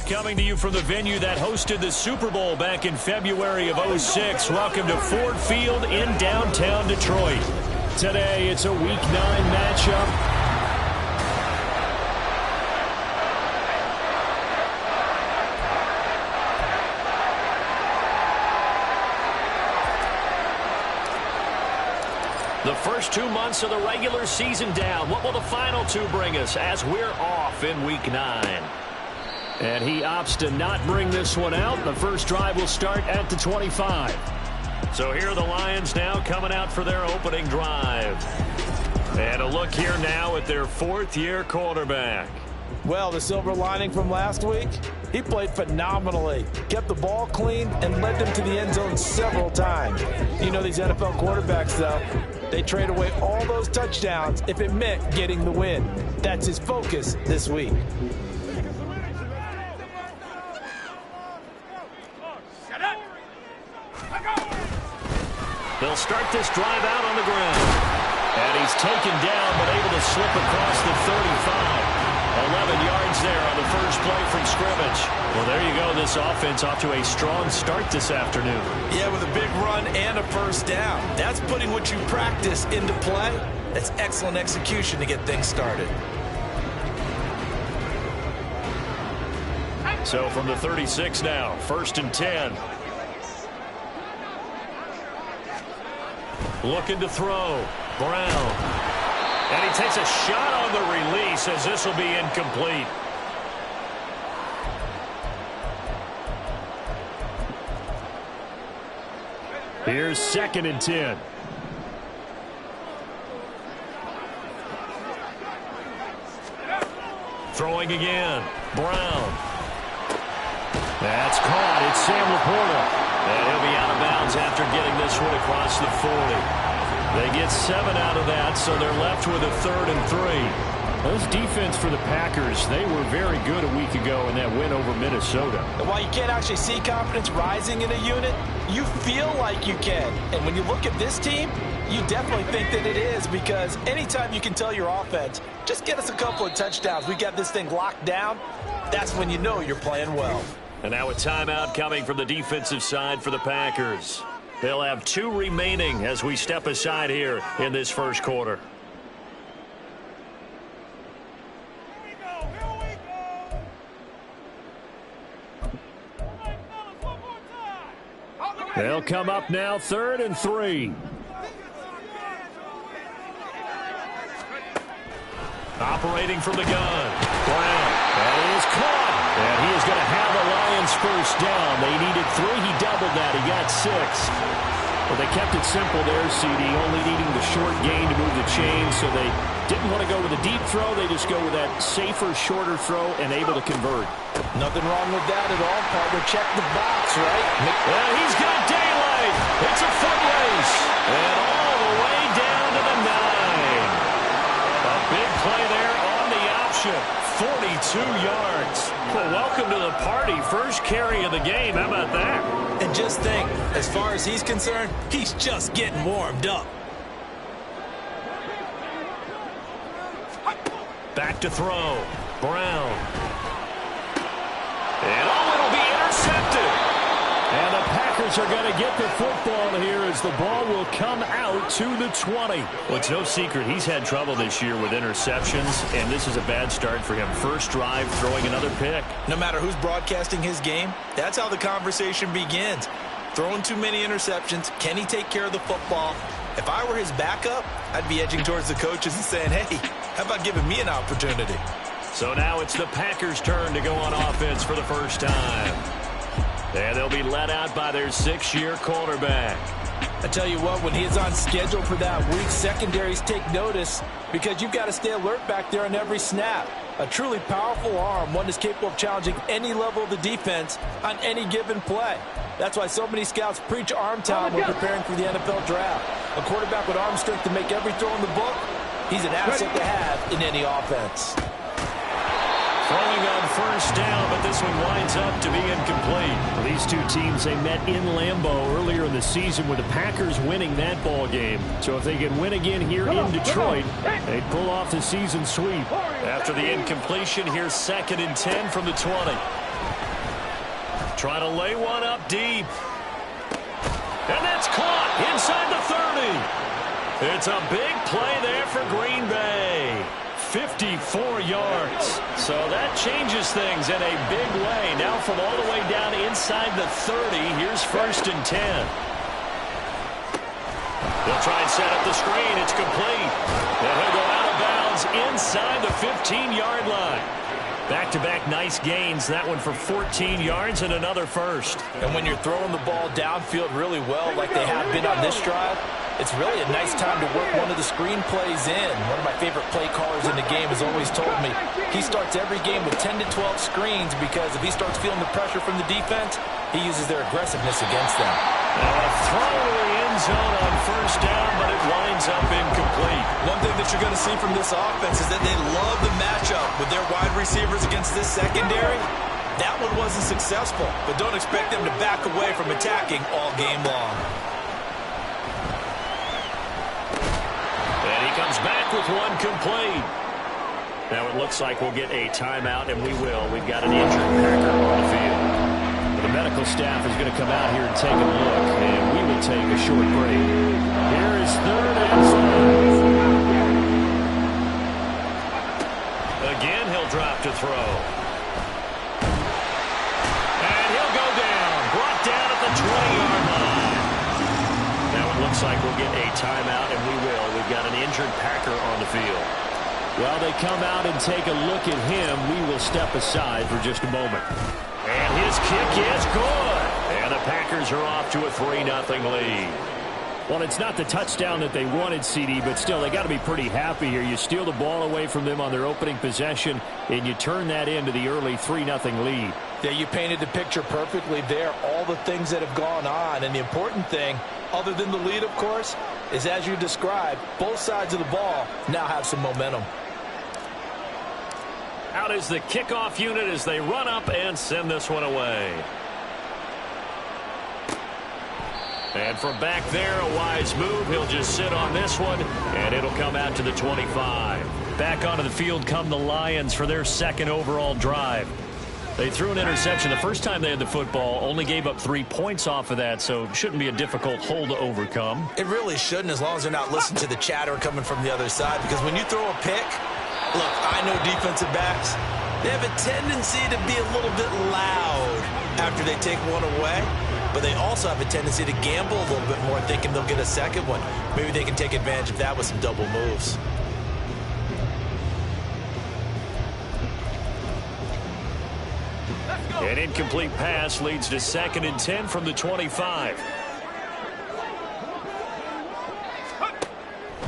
coming to you from the venue that hosted the Super Bowl back in February of '06. Welcome to Ford Field in downtown Detroit. Today, it's a Week 9 matchup. The first 2 months of the regular season down. What will the final two bring us as we're off in Week 9? And he opts to not bring this one out. The first drive will start at the 25. So here are the Lions now coming out for their opening drive. And a look here now at their fourth-year quarterback. Well, the silver lining from last week, he played phenomenally. Kept the ball clean and led them to the end zone several times. You know these NFL quarterbacks, though, they trade away all those touchdowns if it meant getting the win. That's his focus this week. They'll start this drive out on the ground. And he's taken down but able to slip across the 35. 11 yards there on the first play from scrimmage. Well, there you go. This offense off to a strong start this afternoon. Yeah, with a big run and a first down. That's putting what you practice into play. That's excellent execution to get things started. So from the 36 now, 1st and 10. Looking to throw. Brown. And he takes a shot on the release as this will be incomplete. Here's 2nd and 10. Throwing again. Brown. That's caught. It's Sam Laporta. And he'll be out of bounds after getting this one across the 40. They get 7 out of that, so they're left with a 3rd and 3. Those defense for the Packers, they were very good a week ago in that win over Minnesota. And while you can't actually see confidence rising in a unit, you feel like you can. And when you look at this team, you definitely think that it is, because anytime you can tell your offense, just get us a couple of touchdowns, we got this thing locked down, that's when you know you're playing well. And now a timeout coming from the defensive side for the Packers. They'll have 2 remaining as we step aside here in this first quarter. They'll come up now, 3rd and 3. Operating from the gun. Brown. That is caught. And he is going to have the Lions first down. They needed 3. He doubled that. He got 6. Well, they kept it simple there, CD, only needing the short gain to move the chain, so they didn't want to go with a deep throw. They just go with that safer, shorter throw and able to convert. Nothing wrong with that at all, partner. Check the box, right? Well, he's got daylight. It's a foot race. And all the way down to the 9. A big play there on the option. 42 yards. Well, welcome to the party. First carry of the game. How about that? And just think, as far as he's concerned, he's just getting warmed up. Back to throw. Brown. And it'll be intercepted. And the Packers are going to get the football here as the ball will come out to the 20. Well, it's no secret he's had trouble this year with interceptions, and this is a bad start for him. First drive, throwing another pick. No matter who's broadcasting his game, that's how the conversation begins. Throwing too many interceptions, can he take care of the football? If I were his backup, I'd be edging towards the coaches and saying, hey, how about giving me an opportunity? So now it's the Packers' turn to go on offense for the first time. And they'll be let out by their 6th-year quarterback. I tell you what, when he's on schedule for that week, secondaries take notice because you've got to stay alert back there on every snap. A truly powerful arm, one that's capable of challenging any level of the defense on any given play. That's why so many scouts preach arm talent when preparing for the NFL draft. A quarterback with arm strength to make every throw in the book, he's an asset to have in any offense. Throwing on first down, but this one winds up to be incomplete. Well, these two teams, they met in Lambeau earlier in the season with the Packers winning that ball game. So if they can win again here in Detroit, they'd pull off the season sweep. After the incompletion, here's 2nd and 10 from the 20. Trying to lay one up deep. And that's caught inside the 30. It's a big play there for Green Bay. 54 yards. So that changes things in a big way. Now from all the way down inside the 30, here's 1st and 10. They'll try and set up the screen. It's complete. And he'll go out of bounds inside the 15-yard line. Back-to-back nice gains. That one for 14 yards and another first. And when you're throwing the ball downfield really well like they have been on this drive, it's really a nice time to work one of the screen plays in. One of my favorite play callers in the game has always told me he starts every game with 10 to 12 screens because if he starts feeling the pressure from the defense, he uses their aggressiveness against them. Now a throw to the end zone on 1st down, but it winds up incomplete. One thing that you're going to see from this offense is that they love the matchup with their wide receivers against this secondary. That one wasn't successful, but don't expect them to back away from attacking all game long. And he comes back with one complete. Now it looks like we'll get a timeout, and we will. We've got an injured Packer on the field. The medical staff is going to come out here and take a look, and we will take a short break. Here is 3rd and 5. Again, he'll drop to throw. And he'll go down. Brought down at the 20-yard line. Now it looks like we'll get a timeout, and we will. We've got an injured Packer on the field. While they come out and take a look at him, we will step aside for just a moment. And his kick is good. And the Packers are off to a 3-0 lead. Well, it's not the touchdown that they wanted, CD, but still, they got to be pretty happy here. You steal the ball away from them on their opening possession, and you turn that into the early 3-0 lead. Yeah, you painted the picture perfectly there, all the things that have gone on. And the important thing, other than the lead, of course, is as you described, both sides of the ball now have some momentum. Out is the kickoff unit as they run up and send this one away. And from back there, a wise move. He'll just sit on this one, and it'll come out to the 25. Back onto the field come the Lions for their 2nd overall drive. They threw an interception the first time they had the football, only gave up 3 points off of that, so it shouldn't be a difficult hole to overcome. It really shouldn't, as long as they're not listening to the chatter coming from the other side, because when you throw a pick, look, I know defensive backs, they have a tendency to be a little bit loud after they take one away, but they also have a tendency to gamble a little bit more, thinking they'll get a second one. Maybe they can take advantage of that with some double moves. An incomplete pass leads to 2nd and 10 from the 25.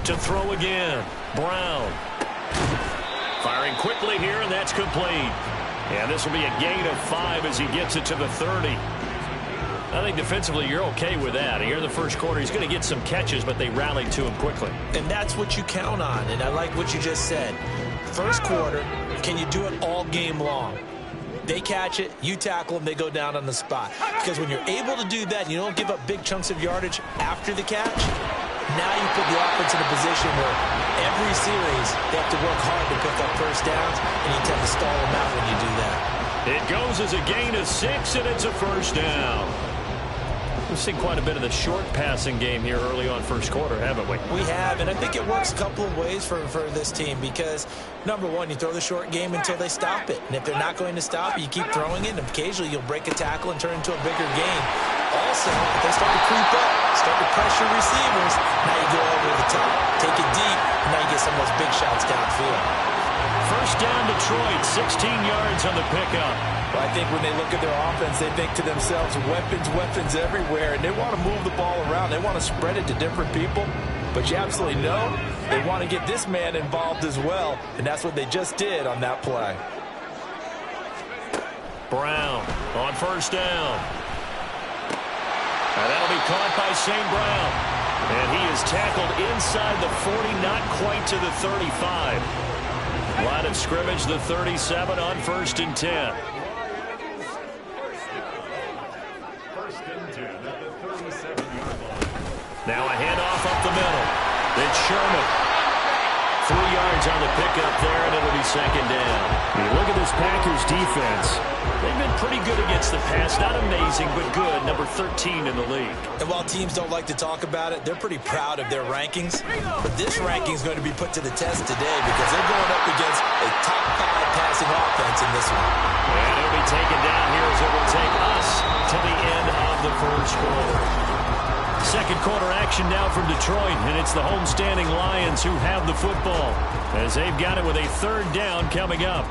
To throw again, Brown. Firing quickly here, and that's complete. And this will be a gain of 5 as he gets it to the 30. I think defensively you're okay with that. Here in the first quarter, he's going to get some catches, but they rallied to him quickly. And that's what you count on, and I like what you just said. First quarter, can you do it all game long? They catch it, you tackle them, they go down on the spot. Because when you're able to do that and you don't give up big chunks of yardage after the catch, now you put the offense in a position where every series they have to work hard to pick up first downs, and you tend to stall them out when you do that. It goes as a gain of 6, and it's a first down. We've seen quite a bit of the short passing game here early on first quarter, haven't we? We have, and I think it works a couple of ways for this team because, number one, you throw the short game until they stop it. And if they're not going to stop it, you keep throwing it, and occasionally you'll break a tackle and turn it into a bigger gain. Also, if they start to creep up, start to pressure receivers, now you go over the top, take it deep, and now you get some of those big shots downfield. First down Detroit, 16 yards on the pickup. Well, I think when they look at their offense, they think to themselves, weapons everywhere, and they want to move the ball around. They want to spread it to different people, but you absolutely know they want to get this man involved as well, and that's what they just did on that play. Brown on first down. And that'll be caught by St. Brown. And he is tackled inside the 40, not quite to the 35. Line of scrimmage, the 37 on 1st and 10. Now a handoff up the middle. It's Sherman. 3 yards on the pickup there, and it'll be 2nd down. You look at this Packers defense. They've been pretty good against the pass. Not amazing, but good. Number 13 in the league. And while teams don't like to talk about it, they're pretty proud of their rankings. But this ranking is going to be put to the test today because they're going up against a top 5 passing offense in this one. And he'll be taken down here as it will take us to the end of the first quarter. Second quarter action now from Detroit, and it's the homestanding Lions who have the football as they've got it with a third down coming up.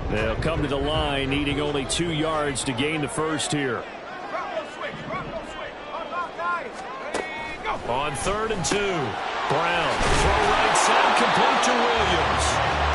They'll come to the line, needing only 2 yards to gain the first here. On 3rd and 2, Brown, throw right side, complete to Williams.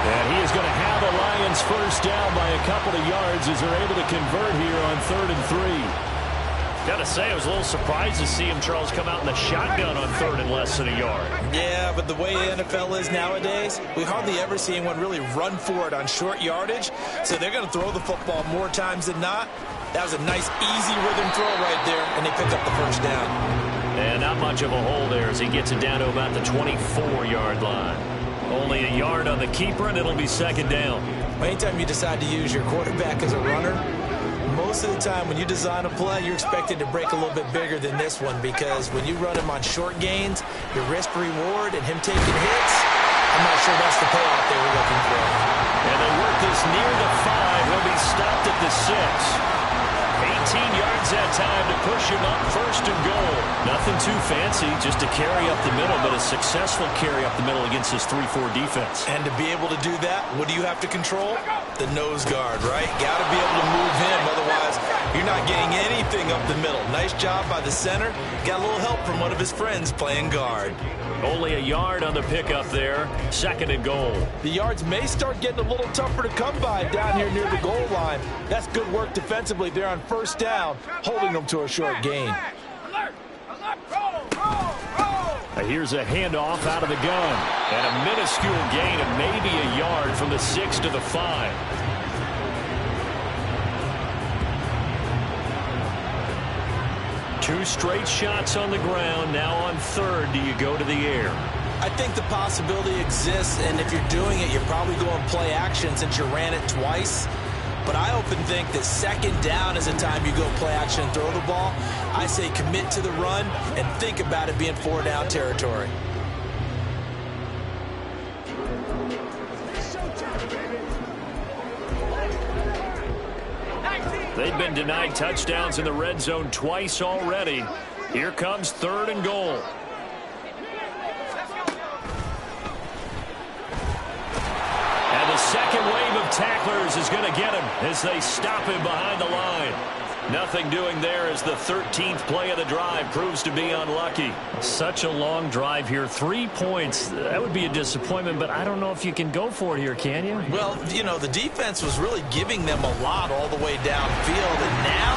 And he is going to have the Lions first down by a couple of yards as they're able to convert here on 3rd and 3. Got to say, I was a little surprised to see him, Charles, come out in the shotgun on 3rd and less than a yard. Yeah, but the way the NFL is nowadays, we hardly ever see anyone really run for it on short yardage. So they're going to throw the football more times than not. That was a nice, easy rhythm throw right there, and they pick up the first down. And not much of a hole there as he gets it down to about the 24-yard line. Only a yard on the keeper, and it'll be second down. Anytime you decide to use your quarterback as a runner, most of the time when you design a play, you're expected to break a little bit bigger than this one because when you run him on short gains, your risk-reward and him taking hits, I'm not sure that's the payoff they were looking for. And they work this near the 5. He'll be stopped at the 6. 18 yards that time to push him up 1st and goal. Nothing too fancy, just a carry up the middle, but a successful carry up the middle against this 3-4 defense. And to be able to do that, what do you have to control? The nose guard, right? Got to be able to move him, otherwise you're not getting anything up the middle. Nice job by the center. Got a little help from one of his friends playing guard. Only a yard on the pickup there. 2nd and goal. The yards may start getting a little tougher to come by down here near the goal line. That's good work defensively there on 1st down, holding them to a short gain. Here's a handoff out of the gun. And a minuscule gain of maybe a yard from the 6 to the 5. Two straight shots on the ground. Now on 3rd, do you go to the air? I think the possibility exists, and if you're doing it, you're probably going play action since you ran it twice. But I often think that 2nd down is the time you go play action and throw the ball. I say commit to the run and think about it being 4-down territory. They've been denied touchdowns in the red zone twice already. Here comes 3rd and goal. And the second wave of tacklers is going to get him as they stop him behind the line. Nothing doing there as the 13th play of the drive proves to be unlucky. Such a long drive here. 3 points. That would be a disappointment, but I don't know if you can go for it here, can you? Well, you know, the defense was really giving them a lot all the way downfield, and now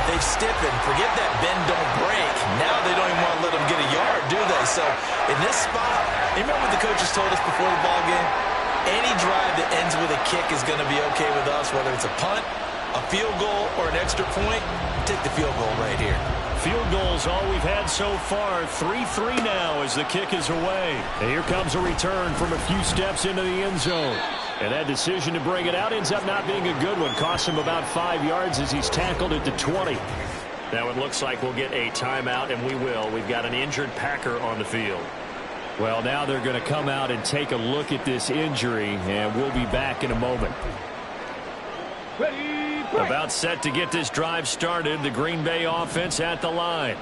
they've stiffened. Forget that bend, don't break. Now they don't even want to let them get a yard, do they? So in this spot, you remember what the coaches told us before the ball game? Any drive that ends with a kick is going to be okay with us, whether it's a punt, a field goal, or an extra point. Take the field goal right here. Field goals all we've had so far. 3-3 now as the kick is away. And here comes a return from a few steps into the end zone. And that decision to bring it out ends up not being a good one. Costs him about 5 yards as he's tackled at the 20. Now it looks like we'll get a timeout, and we will. We've got an injured Packer on the field. Well, now they're going to come out and take a look at this injury, and we'll be back in a moment. About set to get this drive started. The Green Bay offense at the line.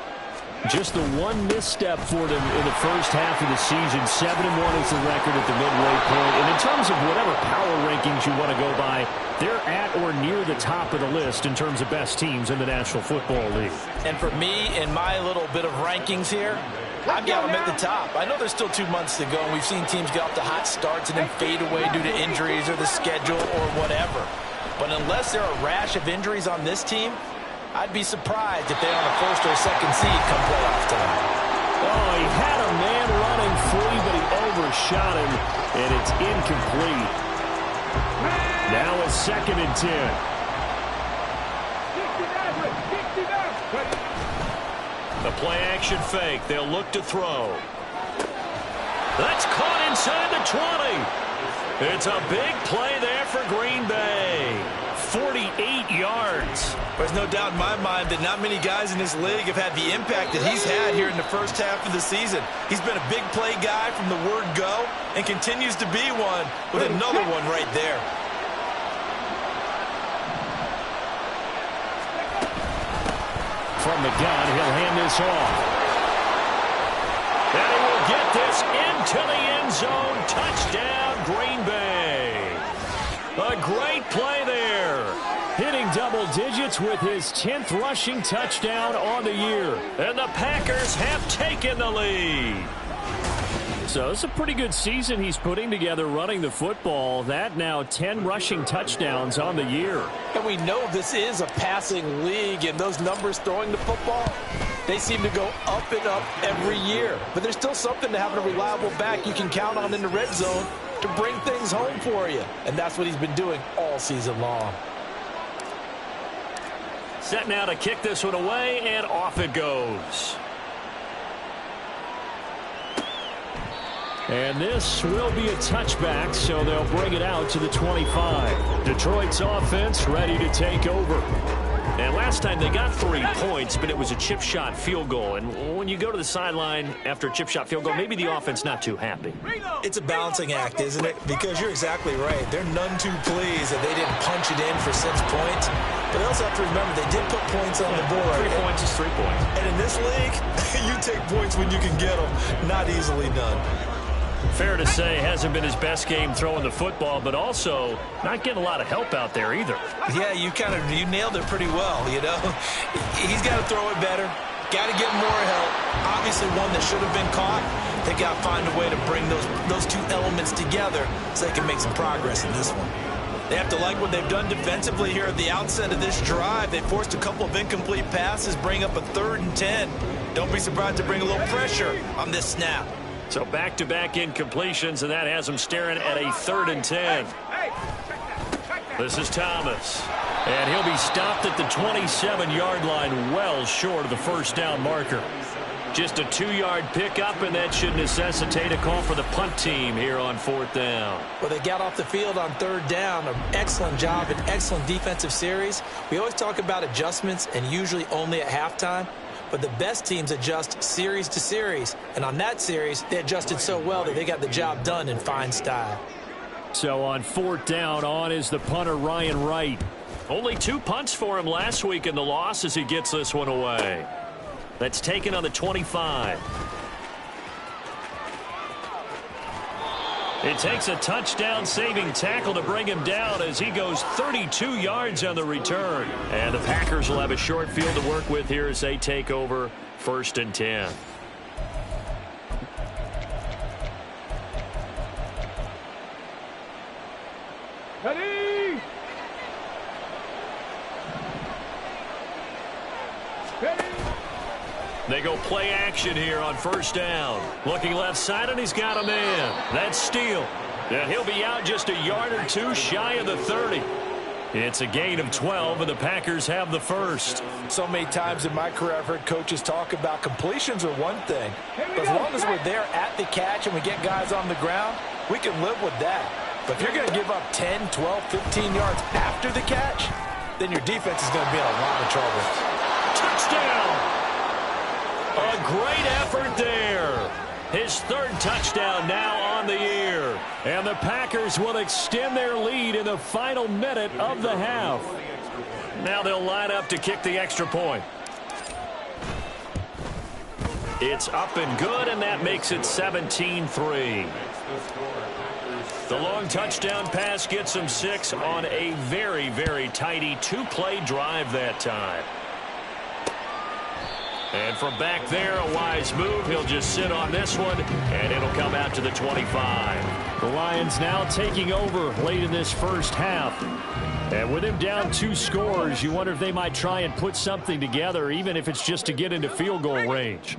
Just the one misstep for them in the first half of the season. 7-1 is the record at the midway point. And in terms of whatever power rankings you want to go by, they're at or near the top of the list in terms of best teams in the National Football League. And for me, in my little bit of rankings here, I've got them at the top. I know there's still 2 months to go, and we've seen teams get off to hot starts and then fade away due to injuries or the schedule or whatever. But unless there are a rash of injuries on this team, I'd be surprised if they're on the 1st or 2nd seed come playoff time. Oh, he had a man running free, but he overshot him, and it's incomplete. Now a 2nd and 10. The play-action fake. They'll look to throw. That's caught inside the 20. It's a big play there for Green Bay. 48 yards. There's no doubt in my mind that not many guys in this league have had the impact that he's had here in the first half of the season. He's been a big play guy from the word go and continues to be one with another one right there. From the gun, he'll hand this off. And he will get this into the end zone. Touchdown, Green Bay. A great play there. Hitting double digits with his 10th rushing touchdown on the year. And the Packers have taken the lead. So it's a pretty good season he's putting together running the football. That now 10 rushing touchdowns on the year. And we know this is a passing league, and those numbers throwing the football, they seem to go up and up every year. But there's still something to having a reliable back you can count on in the red zone to bring things home for you. And that's what he's been doing all season long. Set now to kick this one away, and off it goes. And this will be a touchback, so they'll bring it out to the 25. Detroit's offense ready to take over. And last time they got 3 points, but it was a chip shot field goal. And when you go to the sideline after a chip shot field goal, maybe the offense not too happy. It's a balancing act, isn't it? Because you're exactly right. They're none too pleased that they didn't punch it in for 6 points. But they also have to remember they did put points on the board. 3 points is 3 points. And in this league, you take points when you can get them. Not easily done. Fair to say, hasn't been his best game throwing the football, but also not getting a lot of help out there either. Yeah, you nailed it pretty well, you know. He's got to throw it better. Got to get more help. Obviously one that should have been caught. They got to find a way to bring those two elements together so they can make some progress in this one. They have to like what they've done defensively here at the outset of this drive. They forced a couple of incomplete passes, bring up a 3rd and 10. Don't be surprised to bring a little pressure on this snap. So back-to-back incompletions, and that has him staring at a 3rd and 10. This is Thomas. And he'll be stopped at the 27-yard line, well short of the first down marker. Just a 2-yard pickup, and that should necessitate a call for the punt team here on 4th down. Well, they got off the field on 3rd down. An excellent job, an excellent defensive series. We always talk about adjustments, and usually only at halftime. But the best teams adjust series to series. And on that series, they adjusted so well that they got the job done in fine style. So on 4th down, on is the punter, Ryan Wright. Only 2 punts for him last week in the loss as he gets this one away. That's taken on the 25. It takes a touchdown-saving tackle to bring him down as he goes 32 yards on the return. And the Packers will have a short field to work with here as they take over 1st and 10. Ready! Ready! They go play action here on 1st down. Looking left side, and he's got a man. That's Steele. And he'll be out just a yard or 2 shy of the 30. It's a gain of 12, and the Packers have the first. So many times in my career I've heard coaches talk about completions are one thing. But as long as we're there at the catch and we get guys on the ground, we can live with that. But if you're going to give up 10, 12, 15 yards after the catch, then your defense is going to be in a lot of trouble. Touchdown! A great effort there. His 3rd touchdown now on the year. And the Packers will extend their lead in the final minute of the half. Now they'll line up to kick the extra point. It's up and good, and that makes it 17-3. The long touchdown pass gets him 6 on a very, very tidy 2-play drive that time. And from back there, a wise move. He'll just sit on this one, and it'll come out to the 25. The Lions now taking over late in this first half. And with him down 2 scores, you wonder if they might try and put something together, even if it's just to get into field goal range.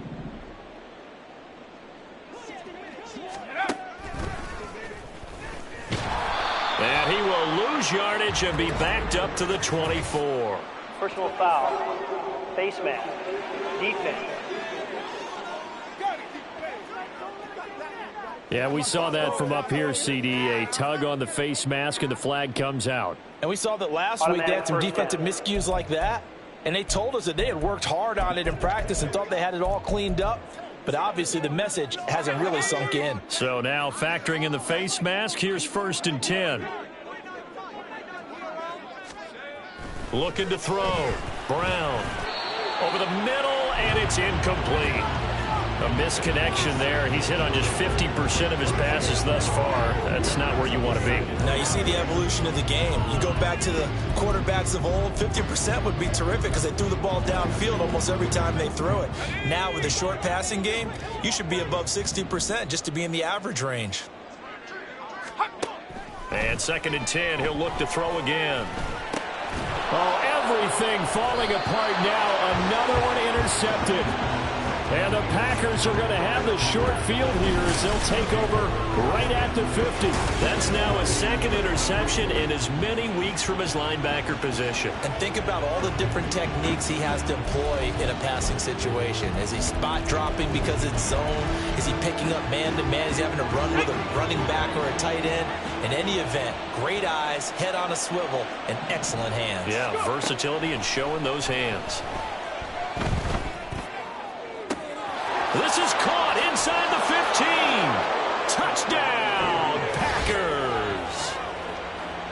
And he will lose yardage and be backed up to the 24. Personal foul, face mask, defense, Yeah, we saw that from up here, CD. A tug on the face mask, and the flag comes out. And we saw that last week they had some defensive miscues like that, and they told us that they had worked hard on it in practice and thought they had it all cleaned up. But obviously the message hasn't really sunk in. So now factoring in the face mask, here's 1st and 10. Looking to throw. Brown over the middle, and it's incomplete. A misconnection there. He's hit on just 50% of his passes thus far. That's not where you want to be. Now you see the evolution of the game. You go back to the quarterbacks of old, 50% would be terrific because they threw the ball downfield almost every time they threw it. Now with the short passing game, you should be above 60% just to be in the average range. And 2nd and 10, he'll look to throw again. Oh, everything falling apart now. Another one intercepted. And the Packers are going to have the short field here as they'll take over right at the 50. That's now a 2nd interception in as many weeks from his linebacker position. And think about all the different techniques he has to employ in a passing situation. Is he spot dropping because it's zone? Is he picking up man-to-man? Is he having to run with a running back or a tight end? In any event, great eyes, head on a swivel, and excellent hands. Yeah, versatility and showing those hands. This is caught inside the 15. Touchdown, Packers.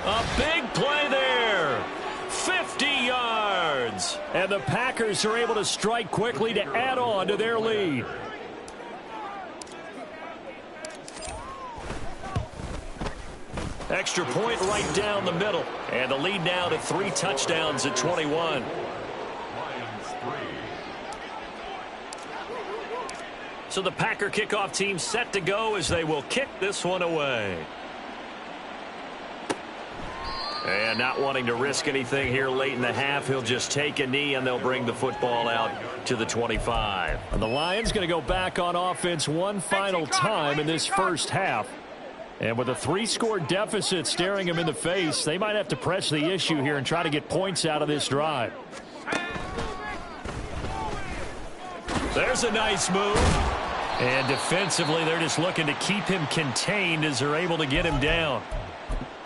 A big play there. 50 yards. And the Packers are able to strike quickly to add on to their lead. Extra point right down the middle. And the lead now to 3 touchdowns at 21. So the Packer kickoff team set to go as they will kick this one away. And not wanting to risk anything here late in the half, he'll just take a knee and they'll bring the football out to the 25. And the Lions going to go back on offense one final time in this first half. And with a 3-score deficit staring him in the face, they might have to press the issue here and try to get points out of this drive. There's a nice move. And defensively, they're just looking to keep him contained as they're able to get him down.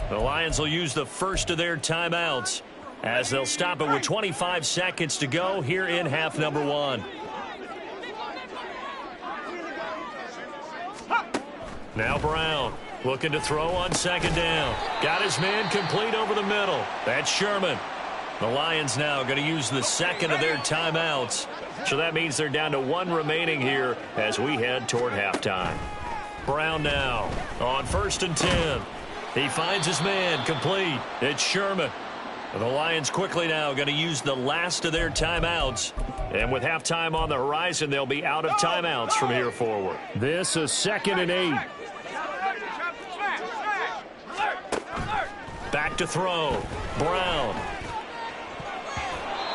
The Lions will use the first of their timeouts as they'll stop it with 25 seconds to go here in half number 1. Now Brown looking to throw on 2nd down. Got his man complete over the middle. That's Sherman. The Lions now going to use the 2nd of their timeouts. So that means they're down to 1 remaining here as we head toward halftime. Brown now on 1st and 10. He finds his man complete. It's Sherman. The Lions quickly now going to use the last of their timeouts. And with halftime on the horizon, they'll be out of timeouts from here forward. This is 2nd and 8. Back to throw. Brown.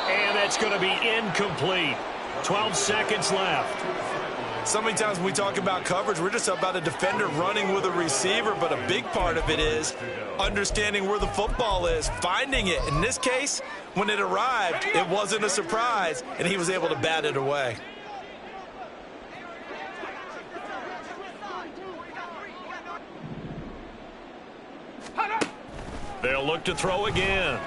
And that's going to be incomplete. 12 seconds left. So many times when we talk about coverage, we're just about a defender running with a receiver, but a big part of it is understanding where the football is, finding it. In this case, when it arrived, it wasn't a surprise, and he was able to bat it away. They'll look to throw again.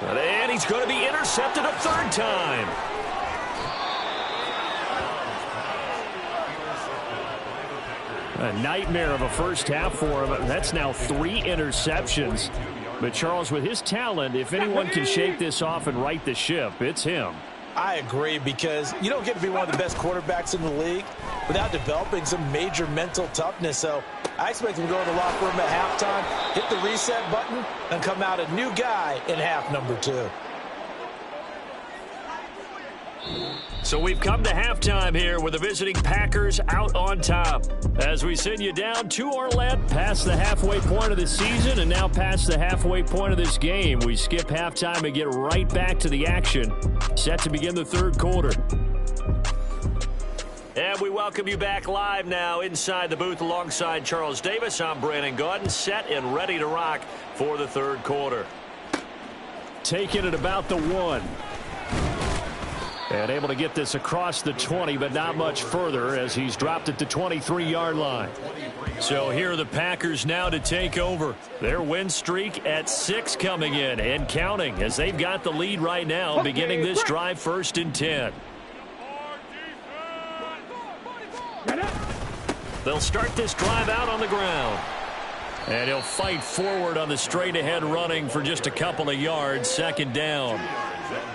And he's going to be intercepted a 3rd time. A nightmare of a first half for him. That's now 3 interceptions. But Charles, with his talent, if anyone can shake this off and right the ship, it's him. I agree, because you don't get to be one of the best quarterbacks in the league without developing some major mental toughness. So I expect him to go in the locker room at halftime, hit the reset button, and come out a new guy in half number 2. So we've come to halftime here with the visiting Packers out on top. As we send you down to Arlette, past the halfway point of the season and now past the halfway point of this game. We skip halftime and get right back to the action. Set to begin the 3rd quarter. And we welcome you back live now inside the booth alongside Charles Davis. I'm Brandon Gaudin, set and ready to rock for the 3rd quarter. Taking it about the 1. And able to get this across the 20, but not much further as he's dropped it to 23-yard line. So here are the Packers now to take over. Their win streak at 6 coming in and counting as they've got the lead right now, beginning this drive 1st and 10. They'll start this drive out on the ground. And he'll fight forward on the straight-ahead running for just a couple of yards, 2nd down.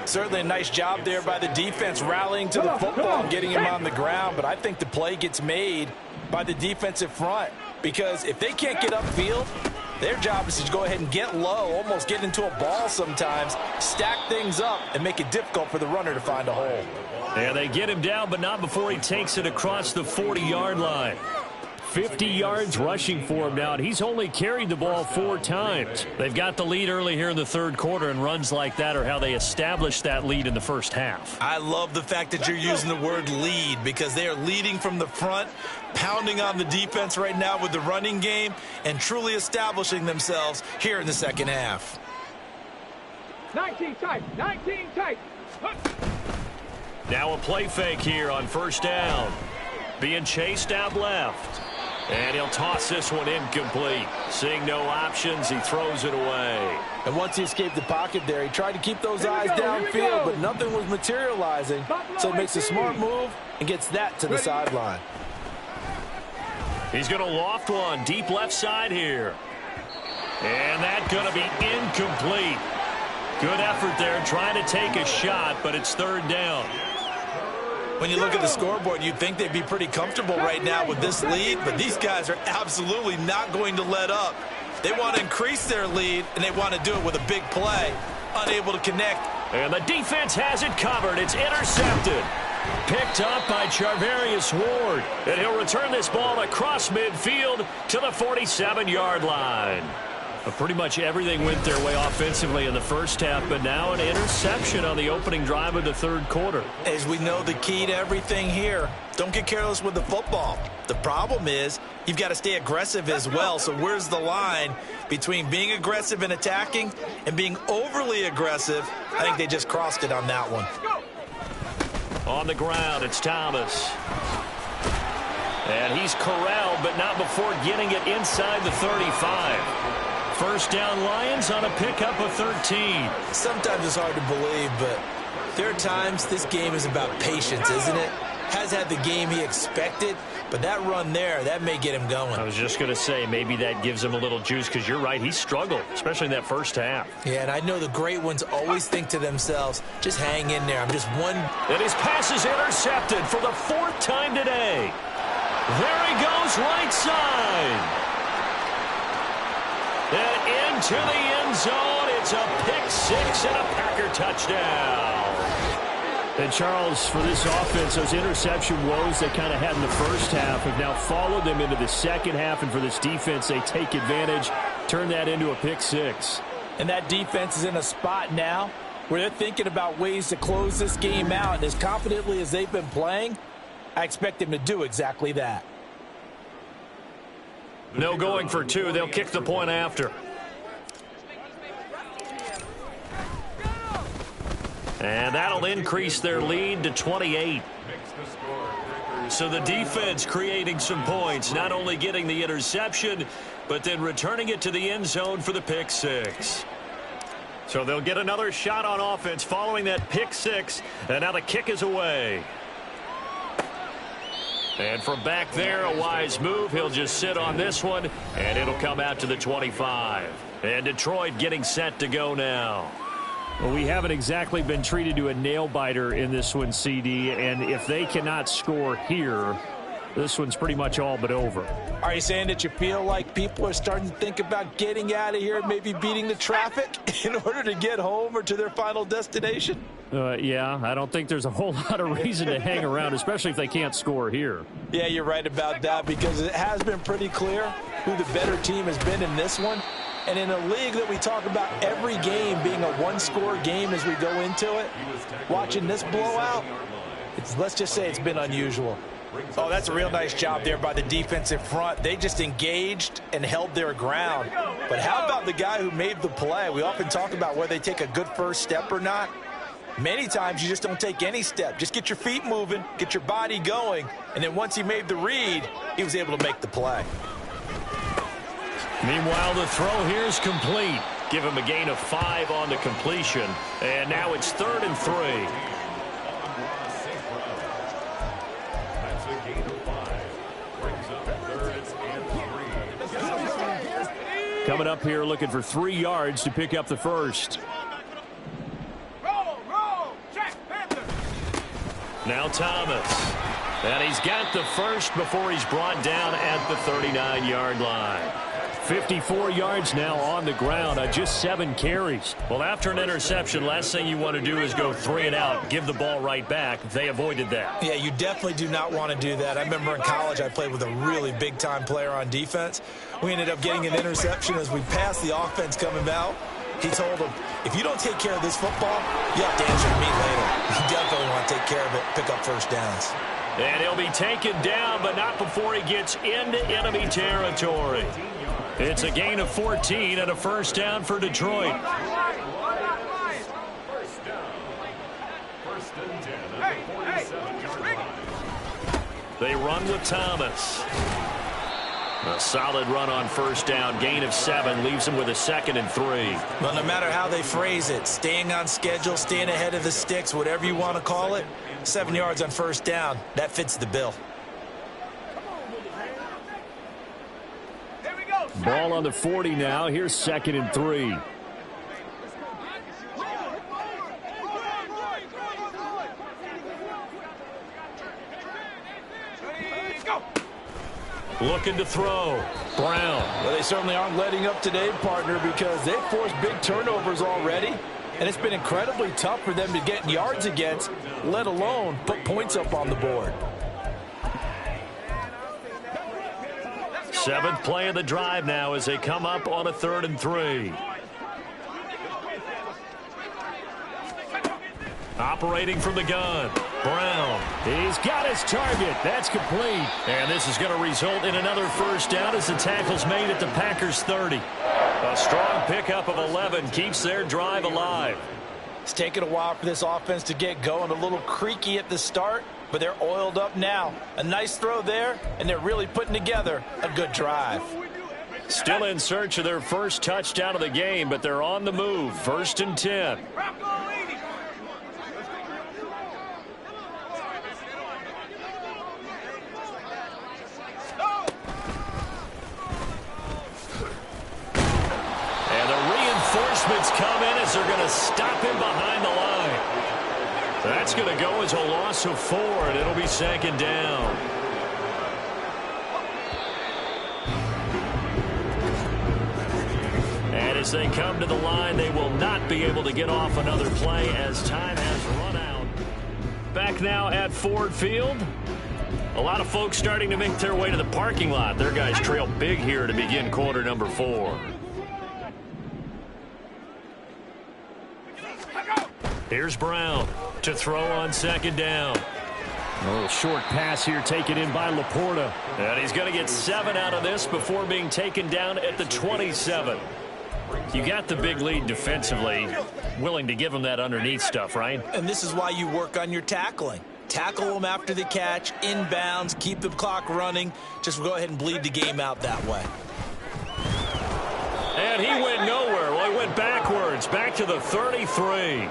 Certainly a nice job there by the defense rallying to the football and getting him on the ground. But I think the play gets made by the defensive front because if they can't get upfield, their job is to go ahead and get low, almost get into a ball sometimes, stack things up, and make it difficult for the runner to find a hole. And they get him down, but not before he takes it across the 40-yard line. 50 yards rushing for him now, and he's only carried the ball 4 times. They've got the lead early here in the 3rd quarter, and runs like that are how they established that lead in the first half. I love the fact that you're using the word lead because they are leading from the front, pounding on the defense right now with the running game, and truly establishing themselves here in the 2nd half. 19 tight, 19 tight. Now a play fake here on 1st down. Being chased out left. And he'll toss this one incomplete. Seeing no options, he throws it away. And once he escaped the pocket there, he tried to keep those eyes downfield, but nothing was materializing. So he makes a smart move and gets that to the sideline. He's going to loft one deep left side here. And that's going to be incomplete. Good effort there trying to take a shot, but it's 3rd down. When you look at the scoreboard, you'd think they'd be pretty comfortable right now with this lead, but these guys are absolutely not going to let up. They want to increase their lead, and they want to do it with a big play. Unable to connect. And the defense has it covered. It's intercepted. Picked up by Charvarius Ward. And he'll return this ball across midfield to the 47-yard line. Pretty much everything went their way offensively in the first half, but now an interception on the opening drive of the 3rd quarter. As we know, the key to everything here, don't get careless with the football. The problem is you've got to stay aggressive as well. So where's the line between being aggressive and attacking and being overly aggressive? I think they just crossed it on that one. On the ground, it's Thomas. And he's corralled, but not before getting it inside the 35. 1st down Lions on a pickup of 13. Sometimes it's hard to believe, but there are times this game is about patience, isn't it? Has had the game he expected, but that run there, that may get him going. I was just going to say, maybe that gives him a little juice because you're right, he struggled, especially in that first half. Yeah, and I know the great ones always think to themselves, just hang in there. I'm just one. And his pass is intercepted for the 4th time today. There he goes, right side. And into the end zone, it's a pick 6 and a Packer touchdown. And Charles, for this offense, those interception woes they kind of had in the first half have now followed them into the second half. And for this defense, they take advantage, turn that into a pick 6. And that defense is in a spot now where they're thinking about ways to close this game out. And as confidently as they've been playing, I expect them to do exactly that. No going for 2. They'll kick the point after. And that'll increase their lead to 28. So the defense creating some points, not only getting the interception, but then returning it to the end zone for the pick 6. So they'll get another shot on offense following that pick 6, and now the kick is away. And from back there, a wise move. He'll just sit on this one, and it'll come out to the 25. And Detroit getting set to go now. Well, we haven't exactly been treated to a nail-biter in this one, CD, and if they cannot score here, this one's pretty much all but over. Are you saying that you feel like people are starting to think about getting out of here, maybe beating the traffic in order to get home or to their final destination? Yeah, I don't think there's a whole lot of reason to hang around, especially if they can't score here. Yeah, you're right about that because it has been pretty clear who the better team has been in this one. And in a league that we talk about every game being a one-score game as we go into it, watching this blowout, let's just say it's been unusual. Oh, that's a real nice job there by the defensive front. They just engaged and held their ground. But how about the guy who made the play? We often talk about whether they take a good first step or not. Many times you just don't take any step. Just get your feet moving, get your body going, and then once he made the read, he was able to make the play. Meanwhile, the throw here is complete. Give him a gain of 5 on the completion. And now it's 3rd and 3. Coming up here looking for 3 yards to pick up the first. Roll, check, Panther. Now Thomas. And he's got the first before he's brought down at the 39-yard line. 54 yards now on the ground on just 7 carries. Well, after an interception, last thing you want to do is go 3 and out, give the ball right back. They avoided that. Yeah, you definitely do not want to do that. I remember in college I played with a really big-time player on defense. We ended up getting an interception as we passed the offense coming out. He told him, if you don't take care of this football, you have to answer to me later. You definitely want to take care of it, pick up first downs. And he'll be taken down, but not before he gets into enemy territory. It's a gain of 14 and a first down for Detroit. They run with Thomas. A solid run on first down. Gain of 7 leaves him with a 2nd and 3. Well, no matter how they phrase it, staying on schedule, staying ahead of the sticks, whatever you want to call it, 7 yards on first down, that fits the bill. Ball on the 40 now. Here's 2nd and 3. Looking to throw. Brown. Well, they certainly aren't letting up today, partner, because they've forced big turnovers already. And it's been incredibly tough for them to get yards against, let alone put points up on the board. 7th play of the drive now as they come up on a 3rd and 3. Operating from the gun. Brown. He's got his target. That's complete. And this is going to result in another first down as the tackle's made at the Packers' 30. A strong pickup of 11 keeps their drive alive. It's taken a while for this offense to get going. A little creaky at the start, but they're oiled up now. A nice throw there, and they're really putting together a good drive. Still in search of their first touchdown of the game, but they're on the move. 1st and 10. And the reinforcements come in as they're going to stop him behind the line. That's going to go as a loss of 4, and it'll be 2nd down. And as they come to the line, they will not be able to get off another play as time has run out. Back now at Ford Field. A lot of folks starting to make their way to the parking lot. Their guys trail big here to begin quarter number 4. Here's Brown to throw on 2nd down. A little short pass here taken in by Laporta. And he's going to get 7 out of this before being taken down at the 27. You got the big lead defensively. Willing to give him that underneath stuff, right? And this is why you work on your tackling. Tackle them after the catch, inbounds, keep the clock running. Just go ahead and bleed the game out that way. And he went nowhere. Well, he went backwards, back to the 33.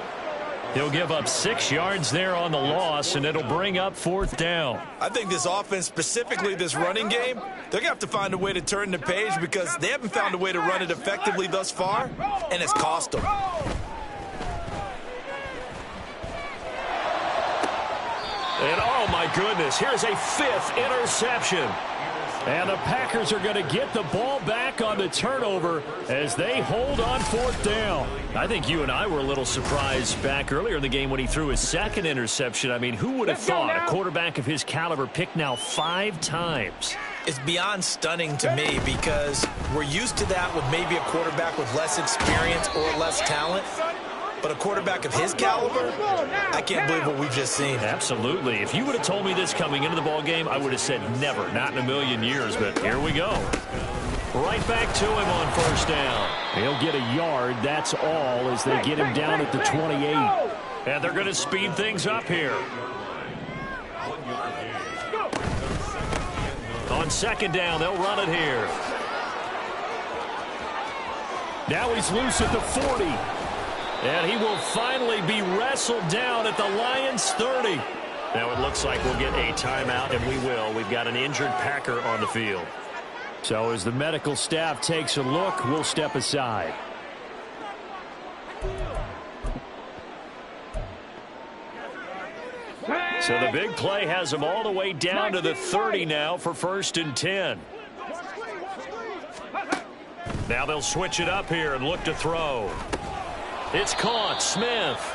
He'll give up 6 yards there on the loss, and it'll bring up 4th down. I think this offense, specifically this running game, they're going to have to find a way to turn the page because they haven't found a way to run it effectively thus far, and it's cost them. And, oh, my goodness, here's a 5th interception. And the Packers are going to get the ball back on the turnover as they hold on 4th down. I think you and I were a little surprised back earlier in the game when he threw his 2nd interception. I mean, who would have thought a quarterback of his caliber picked now 5 times? It's beyond stunning to me because we're used to that with maybe a quarterback with less experience or less talent. But a quarterback of his caliber, I can't believe what we've just seen. Absolutely. If you would have told me this coming into the ball game, I would have said never, not in a million years. But here we go. Right back to him on 1st down. He'll get a yard, that's all, as they get him down at the 28. And they're going to speed things up here. On second down, they'll run it here. Now he's loose at the 40. And he will finally be wrestled down at the Lions' 30. Now it looks like we'll get a timeout, and we will. We've got an injured Packer on the field. So as the medical staff takes a look, we'll step aside. So the big play has them all the way down to the 30 now for 1st and 10. Now they'll switch it up here and look to throw. It's caught. Smith.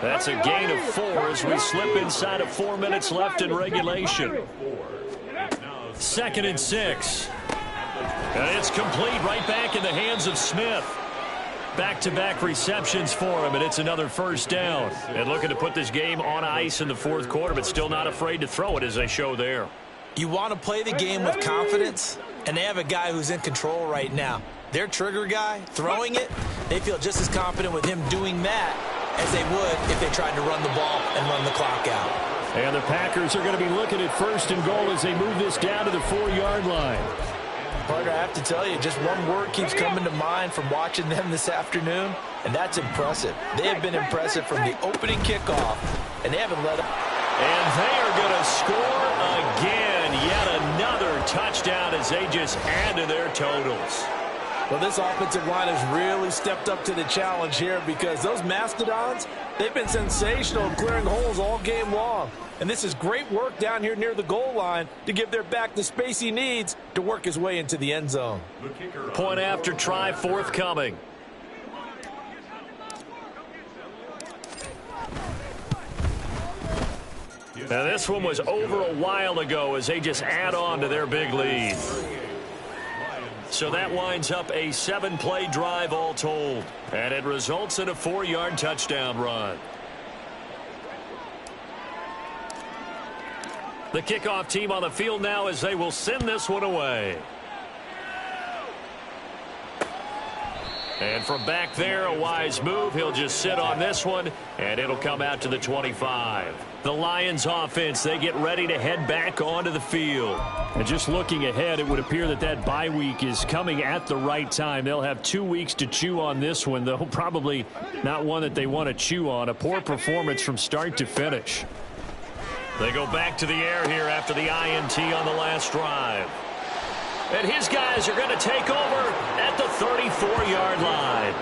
That's a gain of 4 as we slip inside of 4 minutes left in regulation. 2nd and 6. And it's complete right back in the hands of Smith. Back-to-back receptions for him, and it's another 1st down. And looking to put this game on ice in the 4th quarter, but still not afraid to throw it as they show there. You want to play the game with confidence, and they have a guy who's in control right now. Their trigger guy, throwing it, they feel just as confident with him doing that as they would if they tried to run the ball and run the clock out. And the Packers are going to be looking at 1st and goal as they move this down to the 4-yard line. Partner, I have to tell you, just one word keeps coming to mind from watching them this afternoon, and that's impressive. They have been impressive from the opening kickoff, and they haven't let up. And they are going to score again. Yet another touchdown as they just add to their totals. Well, this offensive line has really stepped up to the challenge here because those Mastodons, they've been sensational clearing holes all game long. And this is great work down here near the goal line to give their back the space he needs to work his way into the end zone. Point after try forthcoming. Now this one was over a while ago as they just add on to their big lead. So that winds up a 7-play drive all told. And it results in a 4-yard touchdown run. The kickoff team on the field now as they will send this one away. And from back there, a wise move. He'll just sit on this one, and it'll come out to the 25. The Lions offense, they get ready to head back onto the field. And just looking ahead, it would appear that that bye week is coming at the right time. They'll have 2 weeks to chew on this one, though probably not one that they want to chew on. A poor performance from start to finish. They go back to the air here after the INT on the last drive. And his guys are going to take over at the 34-yard line.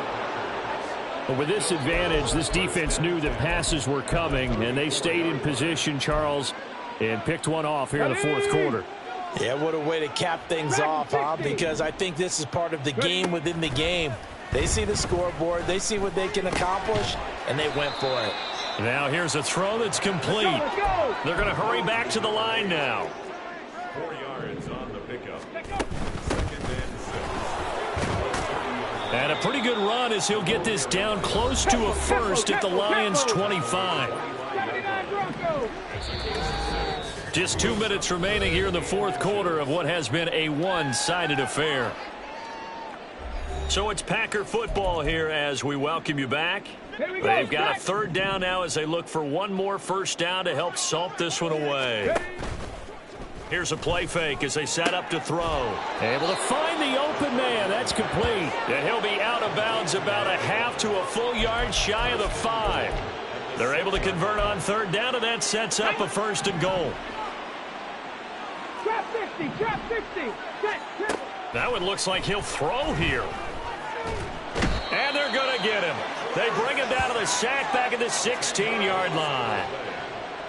But with this advantage, this defense knew that passes were coming, and they stayed in position, Charles, and picked one off here in the 4th quarter. Yeah, what a way to cap things off, huh? Because I think this is part of the game within the game. They see the scoreboard, they see what they can accomplish, and they went for it. Now here's a throw that's complete. Let's go. They're going to hurry back to the line now. 4 yards on the pickup. And a pretty good run as he'll get this down close to a first at the Lions' 25. Just 2 minutes remaining here in the 4th quarter of what has been a one-sided affair. So it's Packer football here as we welcome you back. They've got a 3rd down now as they look for one more 1st down to help salt this one away. Here's a play fake as they set up to throw. Able to find the open man. That's complete. And he'll be out of bounds about a half to a full yard shy of the 5. They're able to convert on 3rd down, and that sets up a 1st and goal. Trap 60, trap 60. That one looks like he'll throw here. And they're going to get him. They bring him down to the sack back at the 16-yard line.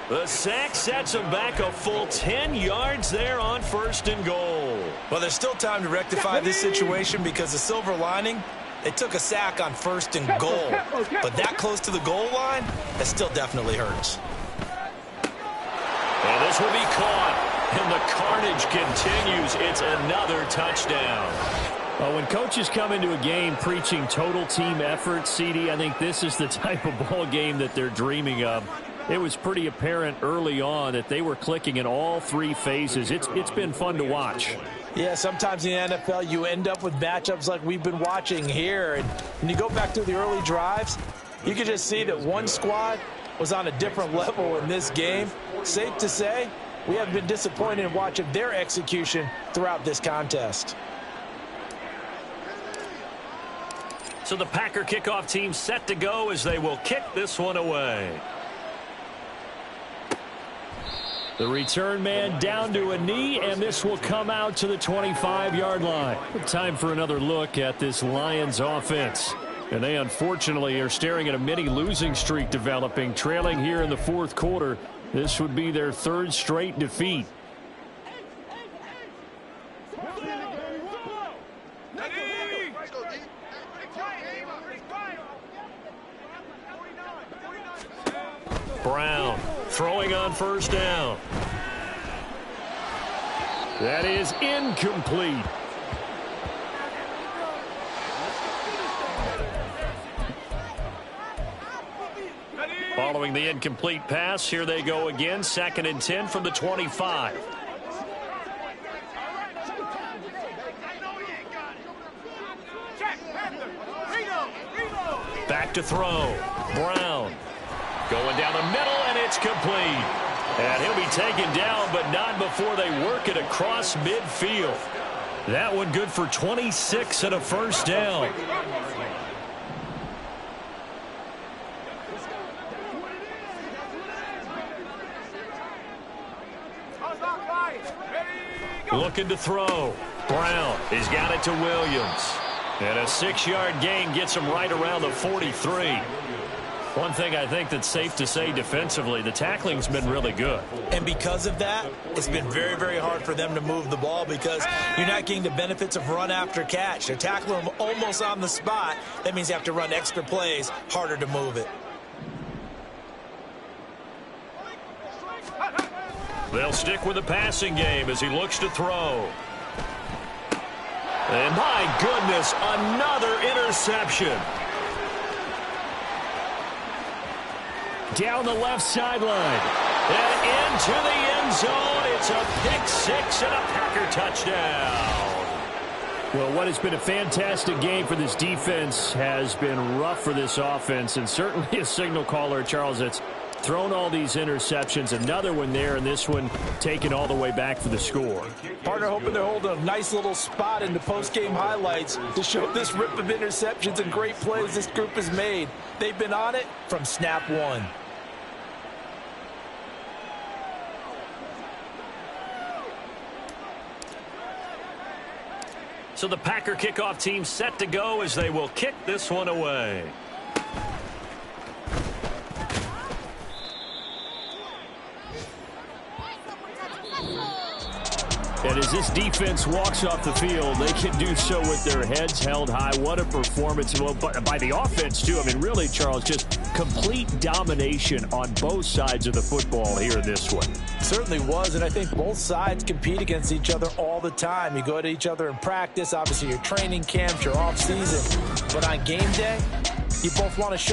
The sack sets him back a full 10 yards there on 1st and goal. Well, there's still time to rectify this situation because the silver lining, they took a sack on 1st and goal. But that close to the goal line, that still definitely hurts. And this will be caught. And the carnage continues. It's another touchdown. Well, when coaches come into a game preaching total team effort, CD, I think this is the type of ball game that they're dreaming of. It was pretty apparent early on that they were clicking in all 3 phases. It's been fun to watch. Yeah, sometimes in the NFL you end up with matchups like we've been watching here. And when you go back to the early drives, You could just see that one squad was on a different level in this game. Safe to say, we have been disappointed in watching their execution throughout this contest. So the Packer kickoff team set to go as they will kick this one away. The return man down to a knee, and this will come out to the 25-yard line. Time for another look at this Lions offense. And they unfortunately are staring at a mini losing streak developing, trailing here in the fourth quarter. This would be their third straight defeat. Brown throwing on first down. That is incomplete. Following the incomplete pass, here they go again. 2nd and 10 from the 25. Back to throw. Brown going down the middle, and it's complete. And he'll be taken down, but not before they work it across midfield. That one good for 26 and a first down. Looking to throw. Brown has got it to Williams. And a 6-yard gain gets him right around the 43. One thing I think that's safe to say defensively, the tackling's been really good. And because of that, it's been very, very hard for them to move the ball because you're not getting the benefits of run after catch. They're tackling them almost on the spot. That means you have to run extra plays, harder to move it. They'll stick with the passing game as he looks to throw. And my goodness, another interception. Down the left sideline. And into the end zone. It's a pick six and a Packer touchdown. Well, what has been a fantastic game for this defense has been rough for this offense. And certainly a signal caller, Charles, that's thrown all these interceptions. Another one there, and this one taken all the way back for the score. Partner hoping they're holding a nice little spot in the post-game highlights to show this rip of interceptions and great plays this group has made. They've been on it from snap one. So the Packer kickoff team set to go as they will kick this one away. And as this defense walks off the field, they can do so with their heads held high. What a performance. Well, by the offense, too. I mean, really, Charles, just complete domination on both sides of the football here in this one. Certainly was, and I think both sides compete against each other all the time. You go to each other in practice, obviously your training camps, your off season. But on game day, you both want to show